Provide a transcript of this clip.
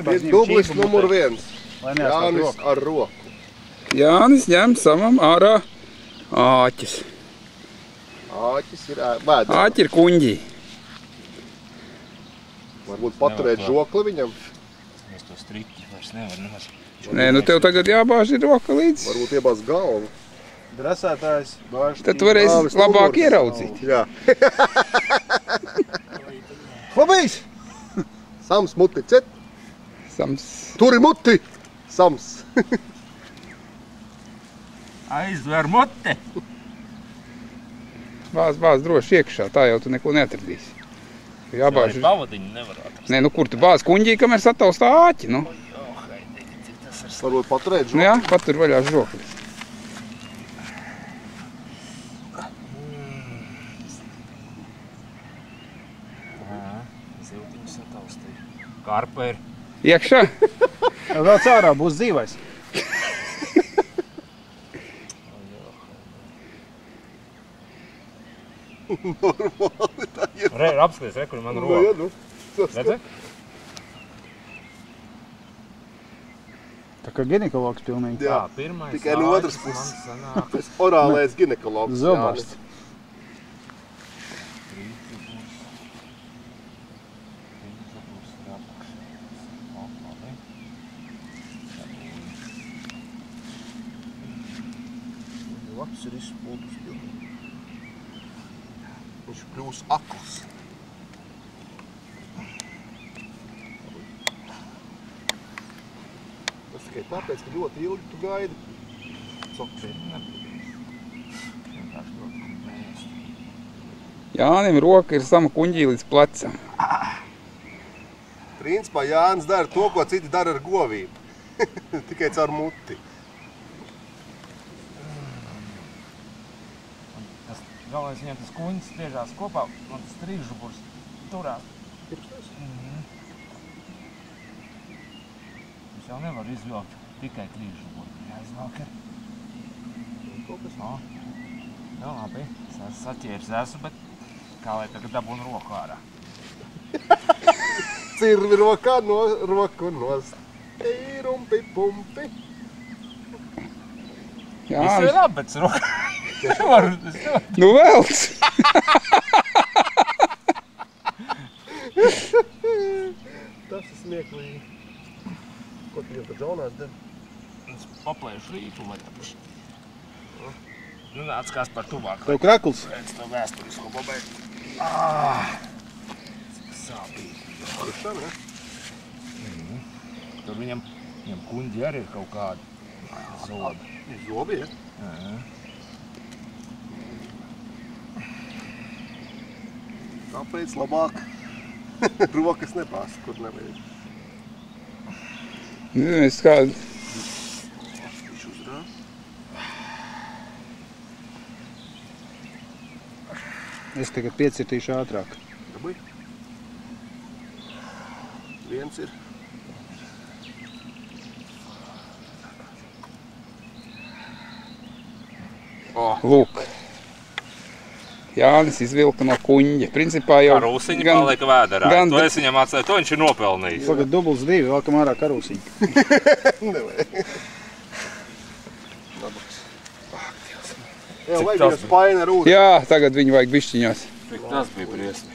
Dublis numur 1. Jānis ar roku. Jānis ņem samam ārā āķis. Āķis ir vēdā. Āķi ir kuņģī. Varbūt paturēt žokli viņam. Es to striķi vairs nevaru nemaz. Nē, nu tev tagad jābāž ir roka līdz. Varbūt iebāz galvu. Dresētājs bāž. Tad tu varēsi labāk ieraudzīt. Jā. Labīs! Sams muti, cet. Sams. Turi muti! Sams. Aizver muti! Bāz droši iekšā, tā jau tu neko neatradīsi. Jābāž ir... Pavadiņu nevar atrast. Nē, nu kur tu bāz kuņģī, kamēr sataustā āķi, nu? Varbūt paturēt žokli. Nu jā, patur vaļā žokli. Ziltiņu sataustīju. Karpa ir. Iekšā? Vēl cārā būs dzīvais. Normāli tā ir. Apskaties, kur man roka. Redzi? Tā kā ginekologs pilnīgi. Jā, pirmais. Tikai no otras puses. Orālais ginekologs. Zobarsts. Labs ir izspūdus. Viņš kļūs akls. Tas tikai tāpēc, ka ļoti ilgi tu gaidi. Jānim roka ir sama kuņģī līdz plecam. Principā Jānis dara to, ko citi dara ar govīm. Tikai caur muti. Galvenais viņam tas kuņģis tiežās kopā, un tas trīžuburs turās. Viņš jau nevar izvilkt tikai trīžuburu. Jāizvelk ir. Jā, labi. Es saķēris esmu, bet kā lai tagad dabūnu roku ārā? Cirvi rokā, roku nost. Ei, rumpi, pumpi. Viss ir labi, bet roku. Nu velc! Tas ir smieklīgi. Ko tu jau tad džaunās dari? Es paplēšu rīpu vaļā. Nu nāc kās par tuvāk. Tev krakls? Redz to vēsturisko pabeigt. Cik sāpīgi. Priekšā, ne? Tur viņam kuņģi arī ir kaut kādi zobi. Zobi, ja? Jā. Tāpēc labāk rokas nepās, kur nevajag. Es kādu... Viņš uzrā. Es tagad piecirtīšu ātrāk. Dabai. Viens ir. Lūk. Jānis izvilka no kuņģa. Principā jau... Karūsiņa palika vēderā. To es viņam atstāju, to viņš ir nopelnījis. Tagad dubls 2, vēlkam ārā karūsiņu. Nevajag. Labaks. Jā, vajag jau spaini ar ūdeni. Jā, tagad viņu vajag bišķiņos. Tas bija briesmīgi.